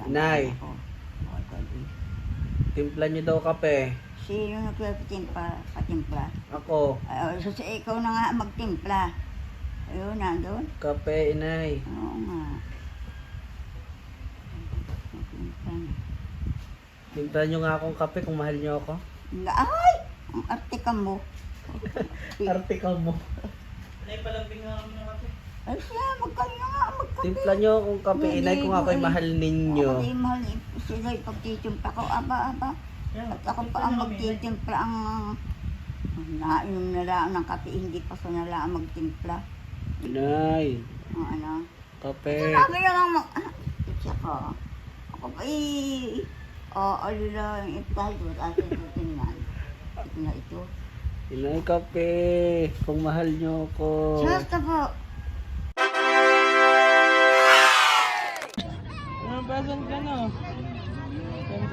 Nay. Ako. Ako, gabi. Timpla niyo daw kape. Sino patimpla? Ako. Ay, so ikaw na nga magtimpla. Ayun, nandun. Kape, inay. Oo nga. Magtimpla na. Timpla niyo nga akong kape kung mahal niyo ako. Ay! Ang arte ka mo. Arte ka mo. Ay siya, magkano nga magkape. Timpla niyo akong kape, inay, kung ako'y mahal ninyo. Ako din mahal. Sila'y pagtitimpla ko. Aba. At ako pa ang magtitimpla ang... Nainom na lang ng kape, hindi pa sa na lang magtimpla. Inay. Ang ano? Kape. Sabi naman mag... Ito ko. Ako pa alila yung ipahid. Wala sa tingnan. Ito na ito. Inay, kape. Kung mahal niyo ako. Basta po. Anong present ka no?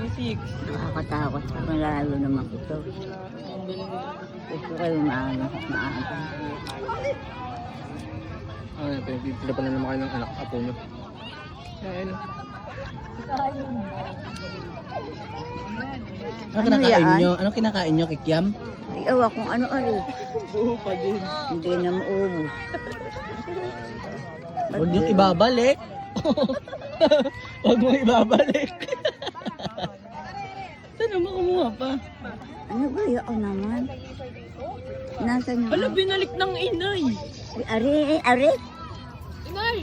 26. Nakakatakot. Malalo naman ito. Ang galing mo. Gusto kayo maaga. Ano, pinipila pala naman kayo ng anak apo nyo. Ayun. Ano kinakain niyo? Ano kinakain niyo, kikiam? Ay, awa kung ano-ano. Buho pa din. Hindi na maubos. Huwag niyo ibabalik. Huwag mo ibabalik. Saan naman kumuha pa? Ano ba yun naman? Nasaan yung... Ala, binalik ng inay. Ari? Inay,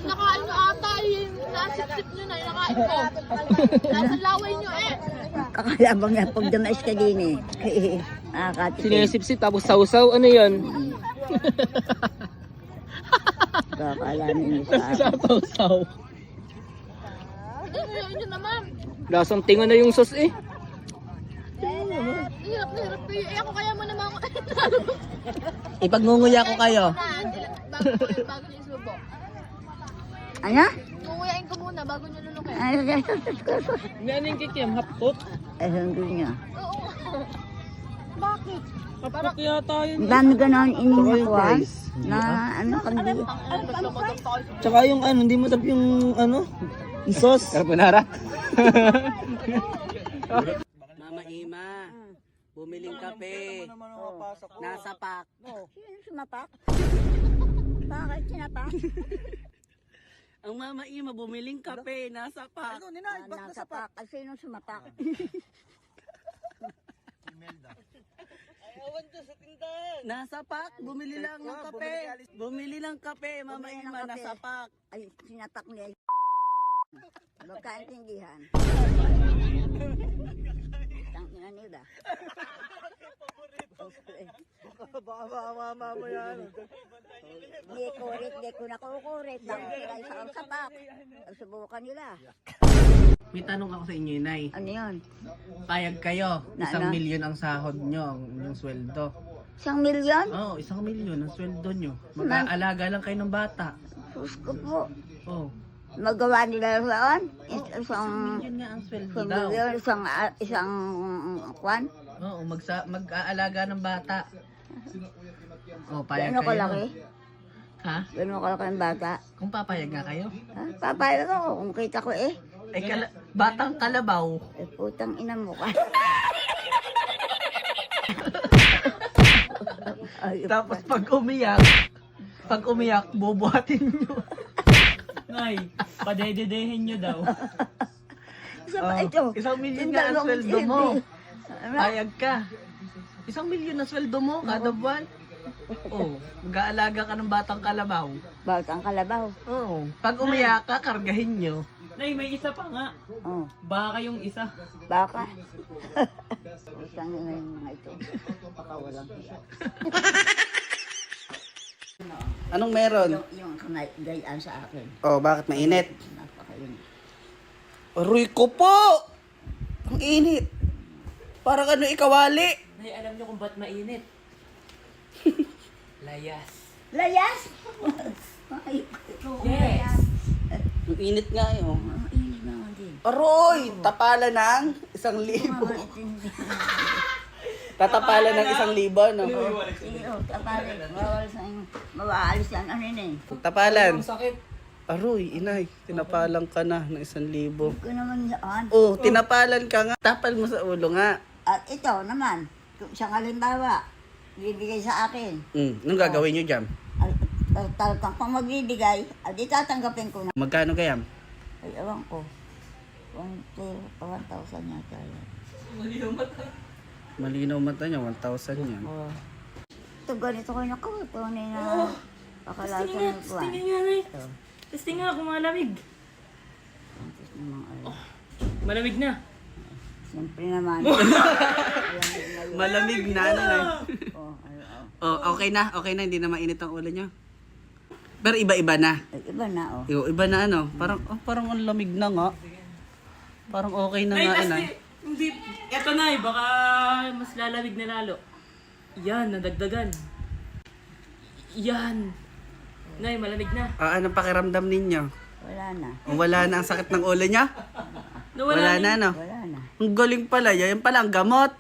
nakain nyo ata yung nasip-sip nyo na, nakain ko. Nasa laway nyo eh. Kakalabang niya pag damais ka din eh. Nakakatipid. Sinesip-sip tapos sausaw. Ano yan? Kakalamin niyo sa akin. Sausaw. Ayun nyo naman. Lasang tinga na yung sauce eh. Hirap na hirap kayo. Eh ako kaya mo naman ako. Ipagngunguya ko kayo. Bago nyo isubo. Ano? Ngunguyain ko muna bago nyo lulukin. Ay, Ano yung kikiam? Hapkot? hindi niya. Oo. Bakit? Hapkot yata yun. Ang dami ganon inihakuan na ano kandi. Tsaka yung ano, hindi mo sabi yung ano? Isos. Carbonara. Mama Ima, bumiling kape. Nasa pack. Sino sumapak? Bakit sinapak? Ang Mama Ima, bumiling kape. Nasa pack. Nasa pak. Ay, sino sumapak? Nasa pack. Bumili lang ng kape. Bumili lang kape. Mama Bumili ng Ima, kape. nasa pack. Ay, sinapak niya. Magkaintindihan. Tangina nila. Baka mama mo yan. Hindi ko nakukurit. Bakit sila isang sapak? Subukan nila. May tanong ako sa inyo, Inay. Ano yun? Payag kayo. Na 1,000,000 ang sahod nyo, yung sweldo. 1,000,000? Oo, 1,000,000 ang sweldo nyo. Mag-aalaga lang kayo ng bata. Sus ko po. Oh, Magawa nila roon? Isang 1,000,000 nga ang sweldo isang daw. milyon, isang kwan? Oo, mag-aalaga ng bata. Oh, payag Gano'n kayo. kalaki? Ha? Gano'n kalaki ang bata? Kung papayag nga kayo? Ha? Papayag ako kung kita ko eh. Eh, batang kalabaw. Eh, putang ina mo ka. Ay, Tapos pag umiyak, bubuhatin nyo. Nay, padededehin nyo daw. isa pa ito. 1,000,000 nga ang sweldo mo. Payag ka. 1,000,000 na sweldo mo kada buwan. Oh, mag-aalaga ka ng batang kalabaw. Batang kalabaw. Oo. Pag umiyak ka, kargahin nyo. Nay, may isa pa nga. Oh, Baka yung isa. baka. Putang ina yung mga ito. Baka walang hiya. Anong meron? Yung gayaan sa akin. Oh, bakit mainit? Napakainit. Aroy ko po! Ang init. Parang ano ikawali. Nay, alam nyo kung ba't mainit? Layas. Layas! Ay, Yes! Ang init nga yun. init naman din. Aroy! Tapala ng 1,000. Tatapala ng 1,000, no? Sige, tapalin. Mawaalis yan. Ano yun eh? Tapalan. Ang sakit. Aroy, inay, tinapalan ka na ng 1,000. Hindi ko naman yaan. Oh, tinapalan ka nga. Tapal mo sa ulo nga. At ito naman, kung siyang halimbawa, bibigay sa akin. Anong gagawin nyo dyan? Talagang pang magbibigay, at itatanggapin ko na. Magkano kayam? Ay, ewan ko. 1,000 yata yan. Malinaw mata niya, 1,000 yan. Oh. Ito, ganito ko na ko. Tunay na pakalasa ng buwan. nga, Nay. Ito. Testing nga kung malamig. Tapos naman, Malamig na. siyempre naman. Malamig na, nanay. Oh, Oh, okay na, hindi na mainit ang ulo niyo. Pero iba-iba na. Ay, iba na, oh. Iba na ano, parang ang lamig na nga. Parang okay na nga, inay. Hindi. Eto, Nay. Baka mas lalamig na lalo. Yan, nadagdagan. Yan. Nay, malamig na. Anong pakiramdam ninyo? Wala na. Wala na ang sakit ng ulo niya? Wala na, no? Wala na. Ang galing pala, yan pala ang gamot.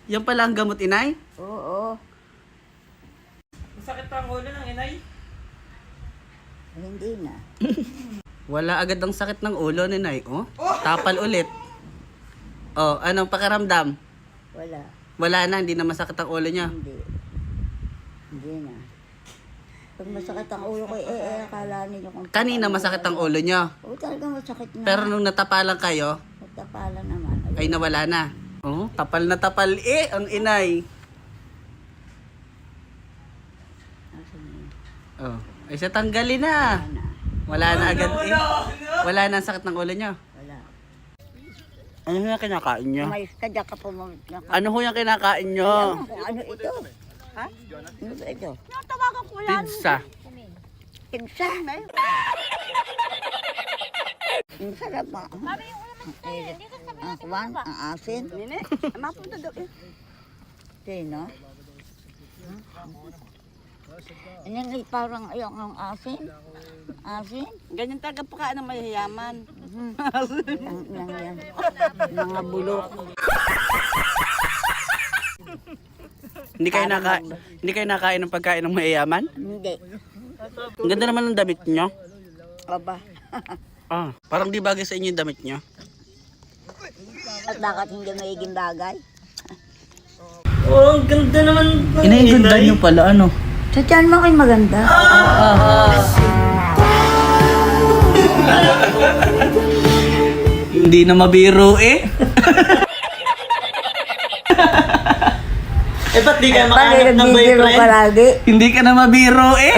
Yan pala ang gamot, inay? Oo. Masakit pa ang ulo ng inay. Hindi na. Wala agad ang sakit ng ulo, ninay. Oh, tapal ulit. Oh, anong pakiramdam? Wala. Wala na, hindi na masakit ang ulo niya. Hindi. Hindi na. Pag masakit ang ulo ko, akala ninyo kung... Kanina masakit ang ulo niya. Oo, talaga masakit na. Pero nung natapalan kayo, Nagtapalan naman. ay nawala na. Oh, tapal na tapal ang inay. Oh, ay sa tanggalin na. Wala na agad Wala na ang sakit ng ulo niya. Wala. Ano yung kinakain niyo? Umayos ka, diyan ka pumunta. Ano ho yung kinakain niyo? Kung ano ito? Ha? Ano ba ito? Pizza. Pizza. Ang sarap ba? Ang kuwan, ang asin. Mapunta daw eh. Sino? Yan ay parang ayong ang asin. Asin? Ganyan talaga pagkain ng mayayaman. Yan. Mga bulok. Hindi kayo nakain ng pagkain ng mayayaman? Hindi. Ang ganda naman ng damit niyo. Aba. Parang di bagay sa inyo yung damit niyo. At bakit hindi magiging bagay? Oh, ang ganda naman. Ganda niyo pala, ano? Sa tiyan mo kayo maganda. Hindi na mabiro eh. Ba't di ka Paano makahanap ng nagbibiro boyfriend? ka lagi? Hindi ka na mabiro eh.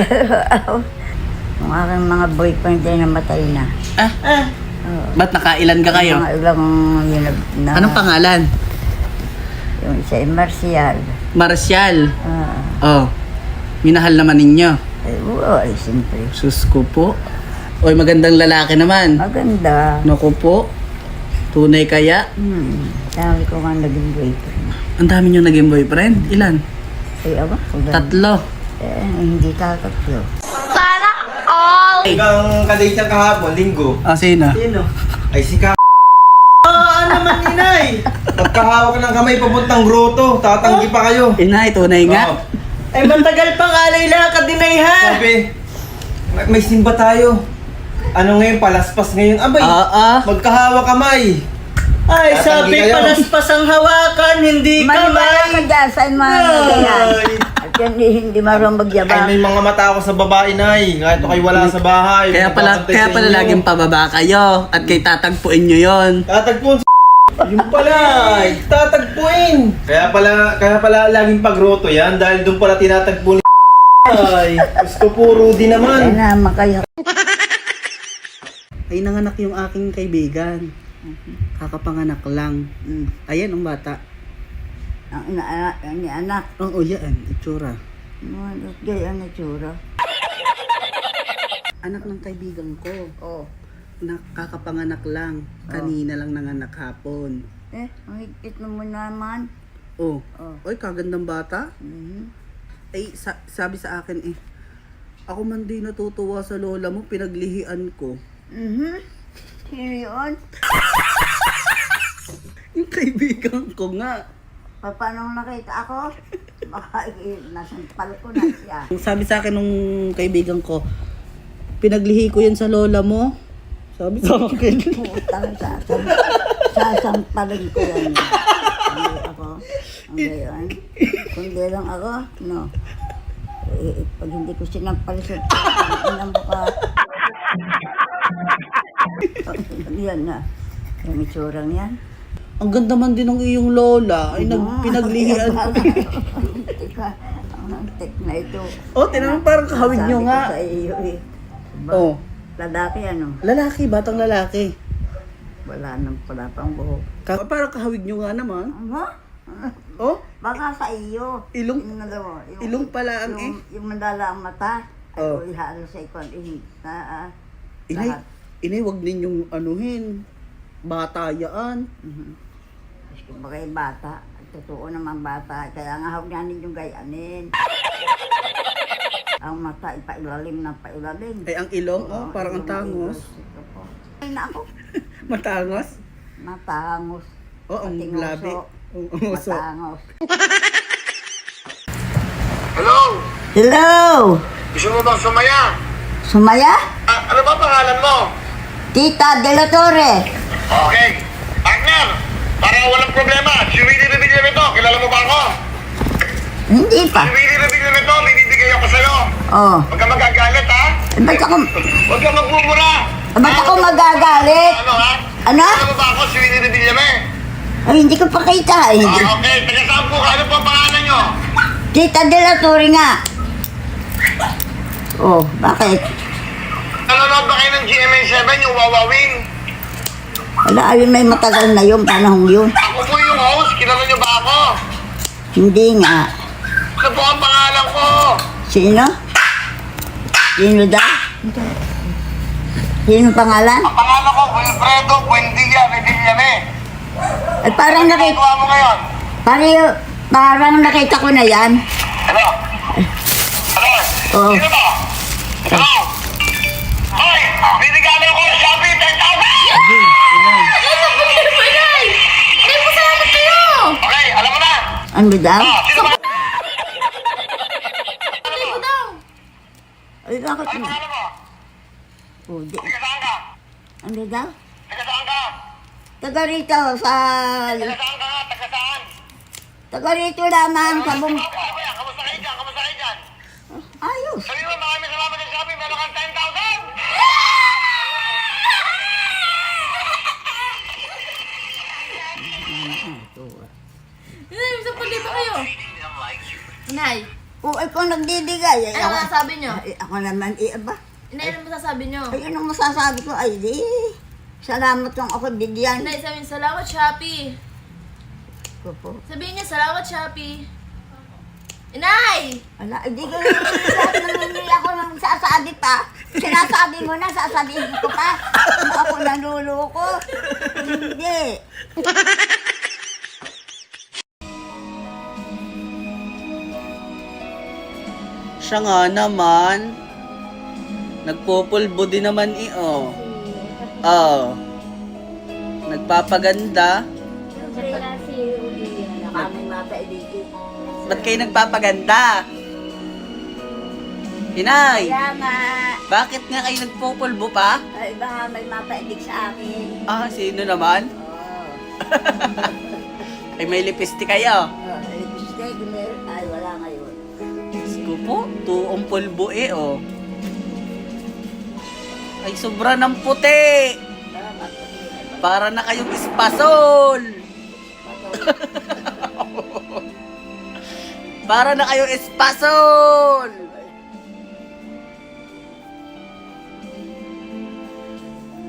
Yung aking mga boyfriend ay namatay na. Ba't nakailan ka kayo? Mga ilang yun na. Anong pangalan? Yung isa ay Marcial. Marcial. Oh. Minahal naman ninyo. Oo, ay siyempre. Sus ko po. Oy, magandang lalaki naman. Maganda. Naku po. Tunay kaya? Sabi ko nga naging boyfriend. Ang dami nyo naging boyfriend? Ilan? Ay, awa ko. 3. Hindi tatatlo. Hanggang kadate niya kahapon, linggo. Sino? Ay si ka... naman inay! Pagkahawak ng kamay papuntang grotto, tatanggi pa kayo. Inay, tunay nga. Oo. Ay matagal pang alay lakad din ay ha. Sabi, may simba tayo. Ano ngayon, palaspas ngayon. Abay, magkahawak kamay. Ay, Tatanggi sabi kayo. palaspas ang hawakan, hindi Maniwala ka kamay. dyan sa mga ganyan. At yan hindi marunong Ay, magyabang. may mga mata ako sa babae, nay. Kahit kayo wala sa bahay. Kaya pala laging pababa kayo at kay tatagpuin nyo yon. Tatagpuin yung pala, tatagpuin. Kaya pala laging pagroto yan dahil doon pala tinatagpo ni ay, gusto puro di Kaya naman. naman kayo. Ay, nanganak yung aking kaibigan. Kakapanganak lang. Ayan ang bata. Ang anak. Oo, yan. Itsura. Gaya ang natsura. Anak ng kaibigan ko. Oh. Nakakapanganak lang. Kanina lang nanganak hapon. Ang higpit mo naman. Oh. Oh. Oy, kagandang bata. Ay, sabi sa akin ako man di natutuwa sa lola mo, pinaglihian ko. Sino yun? Yung kaibigan ko nga. Paano nakita ako? Baka nasampal ko na siya. Sabi sa akin nung kaibigan ko, Pinaglihi ko yan sa lola mo. Sabi sa akin. Putang sasampalin ko yan. Hindi ako. Ang gayon. Kundi lang ako, no. Pag hindi ko sinampal sa inang buka. Yan na. Yung itsurang yan. Ang ganda man din ng iyong lola. Ay, pinaglihian ko. Teka, ang antik na ito. Oh, tinanong parang kahawig nyo Sabi nga. ko sa iyo eh. Oh, Lalaki ano? lalaki, batang lalaki. Wala pang buhok. Parang kahawig nyo nga naman. Ano? Oh, Baka sa iyo. Ilong? Yung nalawa, ilong pala ang yung mandala ang mata. Oh. Ay, ihalo sa ikon. Inay, Lahat. inay, wag ninyong anuhin. Bata yaan. Gusto ba kayo bata? Totoo naman bata. Kaya nga huwag nanin yung gayanin. Ang mata ipailalim ng pailalim. Ay, ang ilong, oh, parang ang tangos. Ito po. Ay na ako. Matangos. Matangos. Oh, ang Pating labi. uso. Ang uso. Matangos. Hello? Hello! Gusto mo bang sumaya? Sumaya? Ano ba pangalan mo? Tita De La Torre. Okay. Partner, para walang problema, si Willie Rebilla to, kilala mo ba ako? Hindi pa. Si Willie Rebilla to, binibigay ako sa'yo. Oh. Huwag ka magagalit, ha? Ba't ako, Huwag ka magmumura. ba't ako magagalit? Ano, ha? Ano? Kilala mo ba ako, si Willie Rebilla Ay, hindi ko pa kita. Hindi. Okay, taga saan po ka? Ano po ang pangalan nyo? Tita De La Torre nga. Oh, bakit? Nanonood ba kayo ng GMA7, yung Wawawing? Wala, ayun may matagal na yung panahong yun. Ako po yung host, kilala nyo ba ako? Hindi nga. Ano po ang pangalan ko? Sino? Sino daw? Sino pangalan? Ang pangalan ko, Wilfredo Buendia Rebillame. Ay, parang nakita, Ginagawa mo ngayon? parang nakita ko na yan. Ano? Ano? Oo. Sino ba? Hello? Hoy! Binigalo ko sa Shopee 10,000! Hindi po salamat kayo! Okay, alam mo na. Ano daw? Sino ba? Hindi po daw! Ay, bakit Ano mo? pangalan mo? Oh, di. Taga saan ka? Ano daw? Taga saan ka? Taga rito sa... Taga saan ka nga? Taga saan? Taga rito lamang sa bum... Ano kaya? Kamusta kayo dyan? Kamusta kayo dyan? Ayos. Sabi mo, maraming salamat sa Shopee. Meron kang 10,000! Inay, isang pali ba kayo? Inay, Oh, ikaw nagdidigay. Ay, ano ako, masasabi nyo? ay, ako naman, aba. Inay, ano masasabi nyo? Ay, anong masasabi ko? Ay, di. Salamat kung ako bigyan. Inay, sabihin, salamat Shopee. Ko po. Sabihin niya, salamat Shopee. Inay! Ala, hindi ko nangingi ako ng sasabi pa. Sinasabi mo na, sasabihin ko pa. Ano ako nanuloko? Hindi. Siya nga naman. Nagpupulbo din naman oh. Oh. Nagpapaganda. Kami mapaibigin. Ba't kayo nagpapaganda? Inay, Kaya nga, bakit nga kayo nagpupulbo pa? ay baka may mapaibig sa akin. Ah, sino naman? Oo. Ay, may lipstick kayo. Lipstick, ay wala ngayon. Sko po, tuong pulbo oh. Ay, sobra ng puti. Salamat. Para na kayong espasol. Para na kayong espasol.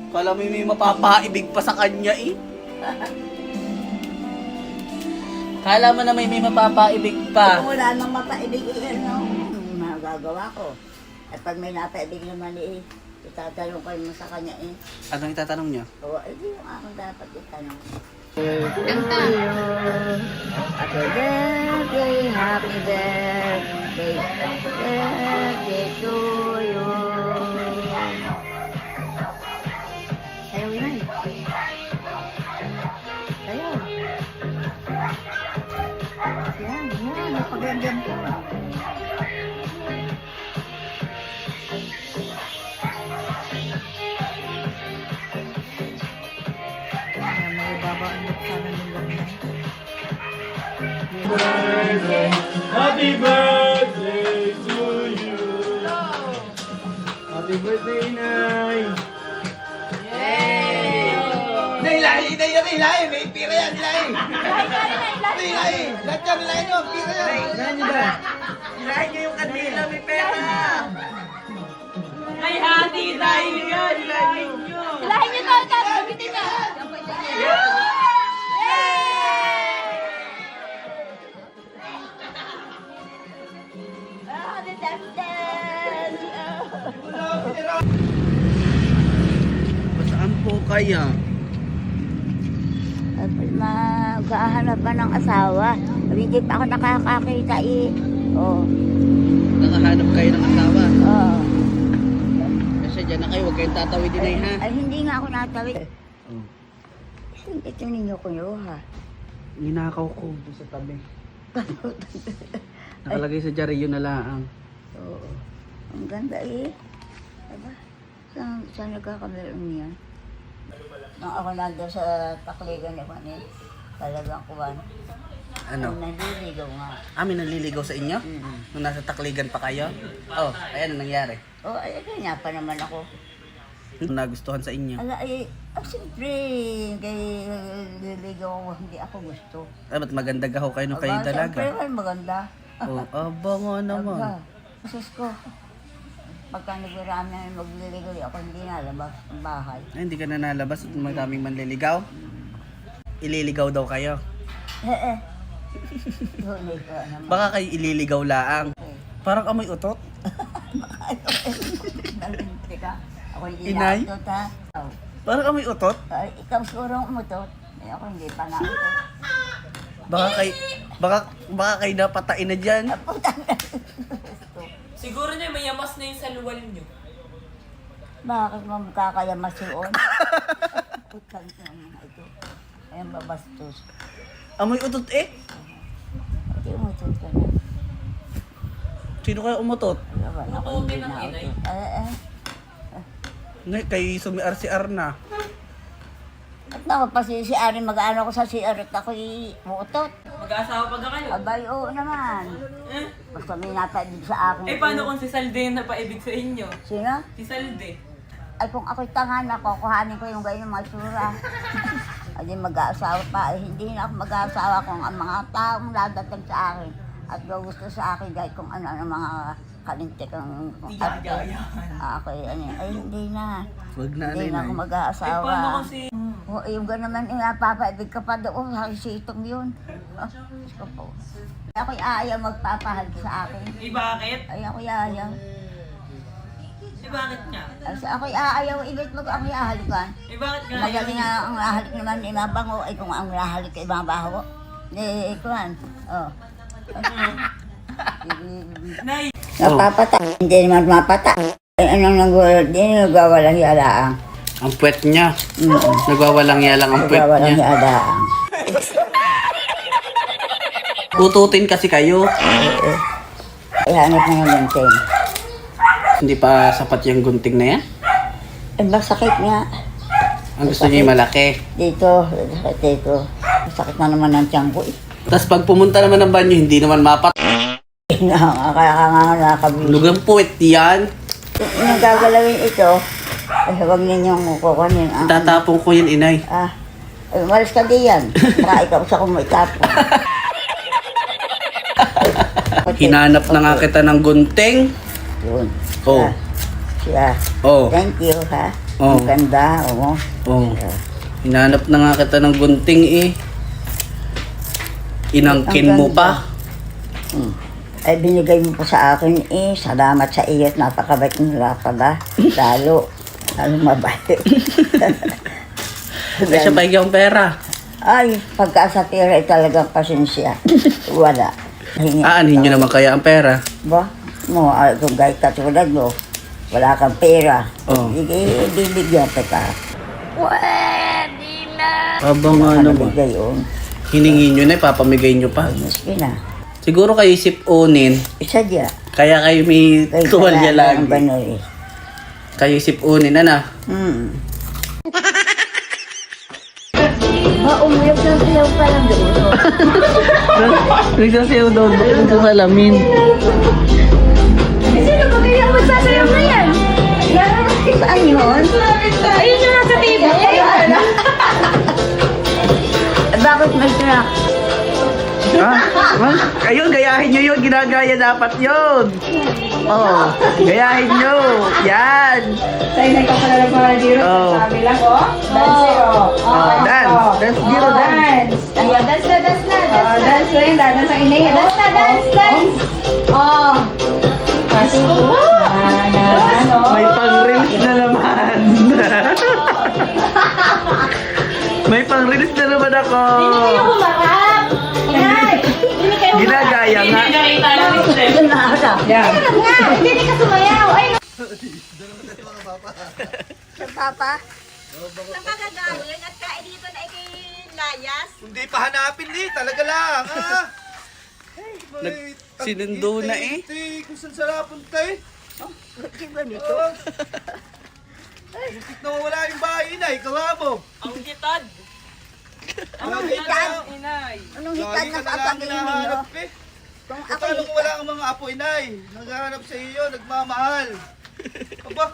Kala mo may mapapaibig pa sa kanya eh. Kala mo na may mapapaibig pa. Kung wala nang mapaibig, ano, magagawa ko. At pag may napaibig naman itatanong ko mo sa kanya Anong itatanong niyo? Oo, di yung akong dapat itanong. Kanta. Happy birthday, happy birthday, happy birthday to you. Sayaw yun. Sayaw. Yan, napagandyan ko. Happy birthday to you. Happy birthday, Nay. Nay, lahi, Nay, Nay, lahi. May pira yan, lahi. Nay, lahi. Lahat yan, lahi nyo. Pira yan. Lahi nyo ba? Ilahin niyo yung kandila, may pera. Ay, hati tayo yan! Ilahin nyo! Lahin niyo to, tapos bitin niya. Saan po kaya? Maghahanap pa ng asawa. Hindi pa ako nakakakita eh. Oo. Nakahanap kayo ng asawa. Oo. Kasi dyan na kayo, huwag kayong tatawid din ay ha. Ay, hindi nga ako natawid. Oh. Ito ninyo kuyo ha. Ninakaw ko doon sa tabi. Nakalagay sa dyaryo na laang. Oo. Ang ganda eh. Aba, saan nagkakameron niya? Nung ako nandun sa takligan ni Juanin, talagang kuwan. Ano? Naliligaw nga. Amin naliligaw sa inyo? Nung nasa takligan pa kayo? Oh, ay ano nangyari? Oo, ay ganyan pa naman ako. Nung nagustuhan sa inyo? Ala, siyempre, kay naliligaw ako, hindi ako gusto. Ay, ba't maganda gaho kayo nung kayo Aba, dalaga? siyempre, maganda. Oh, aba nga naman. Aba, Sus ko. Pagka nagmarami na magliligaw, ako hindi nalabas ng bahay. Ay, hindi ka na nalabas at maraming manliligaw? Ililigaw daw kayo. Tunay ka naman. Baka kayo ililigaw laang. Parang amoy utot. Nalinti ka. Ako hindi Inay? nautot ha. Oh. Parang amoy utot. Ay, ikaw siguro ang umutot. Ay, ako hindi pa nautot. Baka kayo napatain na dyan. Siguro niya may yamas na yung saluwal niyo. Bakit mo magkakayamas yun? Putang na mga ito. Ayan babastos. Amoy utot eh. Hindi umutot ka na. Sino kaya umutot? Wala ako hindi nautot. Ngay, kayo sumi-RCR na. At naku, pa si Ari, mag-ano ko sa CR at ako'y muutot. Mag-aasawa pa ka kayo. Abay, oo naman. Eh? Basta may napaibig sa akin. Eh, paano kung si Salde yung napaibig sa inyo? Sino? Si Salde. Ay, kung ako'y tangan ako, kuhanin ko yung ganyan mga sura. Ay, mag-aasawa pa. Ay, hindi na ako mag-aasawa kung ang mga taong ladating sa akin at gusto sa akin kahit kung ano ang mga kalintik ang ako ay hindi na. Wag na Hindi na ako Eh, mag-aasawa. paano kung si... O, yung gano'n naman, napapaibig ka pa doon, sitong yun. Ah, Diyos ko po. Ako'y ayaw magpapahal sa akin. Eh, bakit? Ay, ako'y ayaw. Eh, bakit nga? Ay, ako'y ayaw, ibig mo ako'y ahalikan. Eh, bakit nga? Magaling nga ang ahalik naman, mabango. Ay, kung ang ahalik ay mabaho. Kuhan. Oh. Nay, Napapata. Hindi naman mapata. Anong nagwawalang yalaang. Ang puwet niya. Nagwawalang yalang ang puwet Nagwawalang niya. yalaang. Ututin kasi kayo. Ihanap na yung gunting. Hindi pa sapat yung gunting na yan. Eh, masakit nga. Ang gusto niya yung malaki. Dito. Masakit na naman ang tiyan ko. Tapos pag pumunta naman ng banyo, hindi naman mapat. Kaya nga nakabili. Lugang puwet yan. Yung gagalawin ito, huwag ninyong kukunin. Tatapong ko yan, inay. Ay, umalis ka diyan. Baka ikaw sa kumitapon. Hinanap na nga kita ng gunting. Yun. Oh. Siya. Oh. Thank you, ha. Oh. Ang ganda, oo. Oh. Hinanap na nga kita ng gunting eh. Inangkin mo pa. Ay, binigay mo po sa akin eh. Salamat sa iyo at napakabait ng pala. Lalo mabait. Ay, siya pa yung pera. Ay, pagka sa pera ay talagang pasensya. Wala. Aanhin nyo naman kaya ang pera. Ba? Mo, kung kahit katulad mo, wala kang pera. Oh. Bibigyan kita. Aba nga naman. Nabigay yun. Hiningi nyo na, ipapamigay nyo pa. Ay, miski na. Siguro kayo sipunin. Isa diya. Kaya kayo may Kahit tuwalya wala lagi. ng banal eh. Kayo sipunin na na. Umuyog ng ilaw pa lang doon. Nagsasayaw daw doon sa salamin. Sino ba kaya magsasayaw na yan? Saan yun? Ayun yung nasa table. Bakit may truck? Ayun, gayahin nyo yun. Ginagaya dapat yun. Oh, gayahin nyo. Yan. Tayo ka pala ng mga diro. Oh. Sabi lang, oh. Dance, oh. Dance. Dance, Giro, dance. Dance. Ayan, dance na, dance na. Oh, dance ko yun. Dance ang inay. Dance na, dance, dance. Oh. May pang-release na naman. May pang-release na naman ako. Humarap. Inay. Hindi kayo Ginagaya nga. Nakita lang ni Steph. Yan. Alam nga. Hindi ka sumayaw. Ay, Sa papa? Saan ka gagawin at kain dito na ikilayas? Hindi pa hanapin di, talaga lang. Sinundo na eh. Kung saan saan napunta eh. Bakit ba nito? Muntik na wala yung bahay na, ikaw mo. Ang kitad. Anong hitad? Inay. Anong hitad Lagi na ka na lang sasabihin ninyo? hinahanap eh. Kung Kung ako paano kung wala ang mga apo inay, naghahanap sa iyo, nagmamahal. Aba,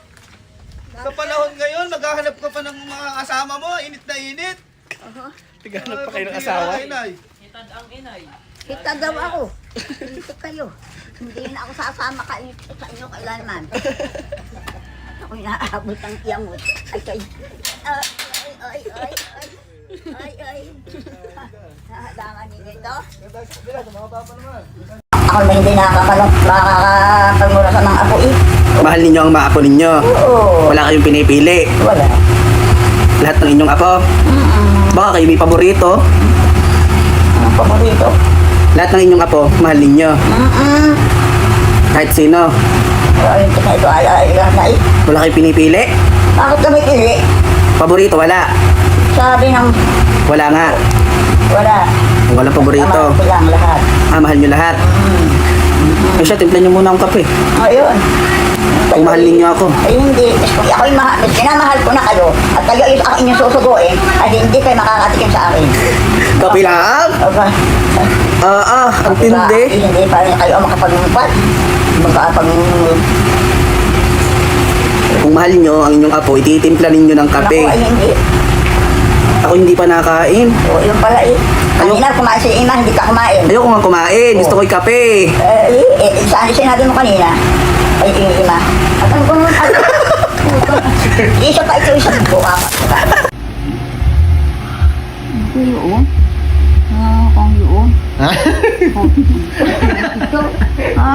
sa panahon ngayon, maghahanap ka pa ng mga kasama mo, init na init. Tighanap pa kayo ng asawa. Inay. Kitad ang inay. Kita daw ako. Dito kayo. Hindi na ako sasama sa inyo kailanman. Ako inaabot ang iyamot. Ay, ay. Hadangan ninyo ito. Ako na hindi makakapagmura sa mga apo eh. Mahal ninyo ang mga apo ninyo. Oo. Wala kayong pinipili. Wala. Lahat ng inyong apo. Baka kayo may paborito. Ang paborito. Lahat ng inyong apo, mahal ninyo. Kahit sino. Ay, ito ay Wala kayong pinipili. bakit kami pili? Paborito, wala. Sabi ng Wala nga. wala. Walang paborito. Tama ko lang lahat. Mahal nyo lahat. Eh siya, timplan nyo muna ang kape. Ayun. Kung mahal ninyo ako. Ay hindi. Kung ako'y sinamahal ko na kayo at kayo ako inyong susuguin ay hindi kayo makakatikim sa akin. Kape lang? Aba. Ang tindi. Hindi pa rin kayo makapagmumpat. Makapag... Kung mahal nyo ang inyong apo, ititimpla ninyo ng kape. Naku, ay hindi. Ako hindi pa nakakain. O, yun pala eh. Kanina kumain si Ima, hindi ka kumain. Ayoko nga kumain. Gusto ko'y kape. Saan sinabi mo kanina? Ay, Ima. At ano ko naman? Isa pa ito, isa po. Ito yun. Kung yun. Ito.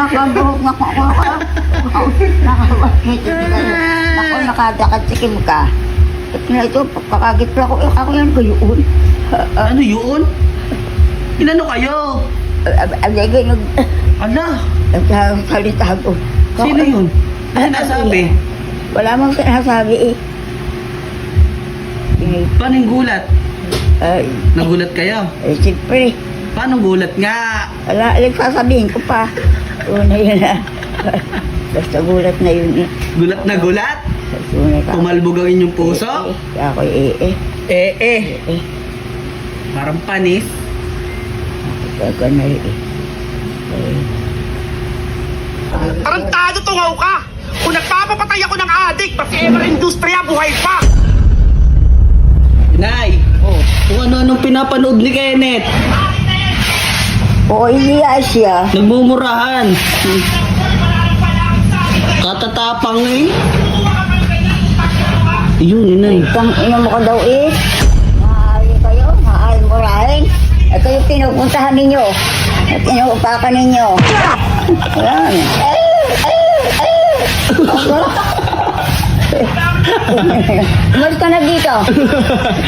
Kabuhok na ko. Ako, nakadakatikim ka. At na ito, kakagitla ko. Ako yan ko yun. Ano yun? Inano kayo? Alagay nag... Ala, Salita ko. sino yun? Ano nasabi? Wala mong sinasabi eh. Paano yung gulat? Ay, Nagulat kayo? siyempre. Paano gulat nga? Wala, sasabihin ko pa. Una yun na. Basta gulat na yun eh. Gulat na gulat? Sunay ka. Tumalbog ang inyong puso? Ako eh. Parang panis. Ako na eh. Tarantado tungaw ka! Kung nagpapapatay ako ng adik, pati ever industriya, buhay pa! Nay, kung ano-anong pinapanood ni Kenneth. Oo, hindi siya. Nagmumurahan. Katatapang eh. Yun, inay. Tang ina mo ka daw eh. Maaari kayo, maaari murahin. Ito yung pinupuntahan ninyo. At inuupakan ninyo. Ayan. Umalis ka na dito.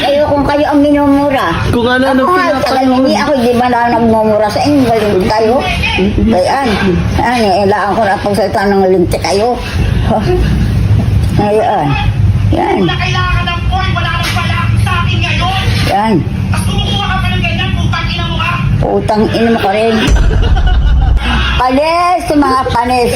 Kayo kung kayo ang minumura. Kung ano-ano Ako nga, tagal hindi ako, di ba na nagmumura sa inyo, galing kayo. Bayan, ilaan ko na pagsalita ng linti kayo. Ngayon, yan, Na kailangan ng boy, wala nang palaki sa akin ngayon! yan. Tapos kumukuha ka pa ng ganyan, putang ina mo ka! Utang ina mo ka rin. Panis, mga panis.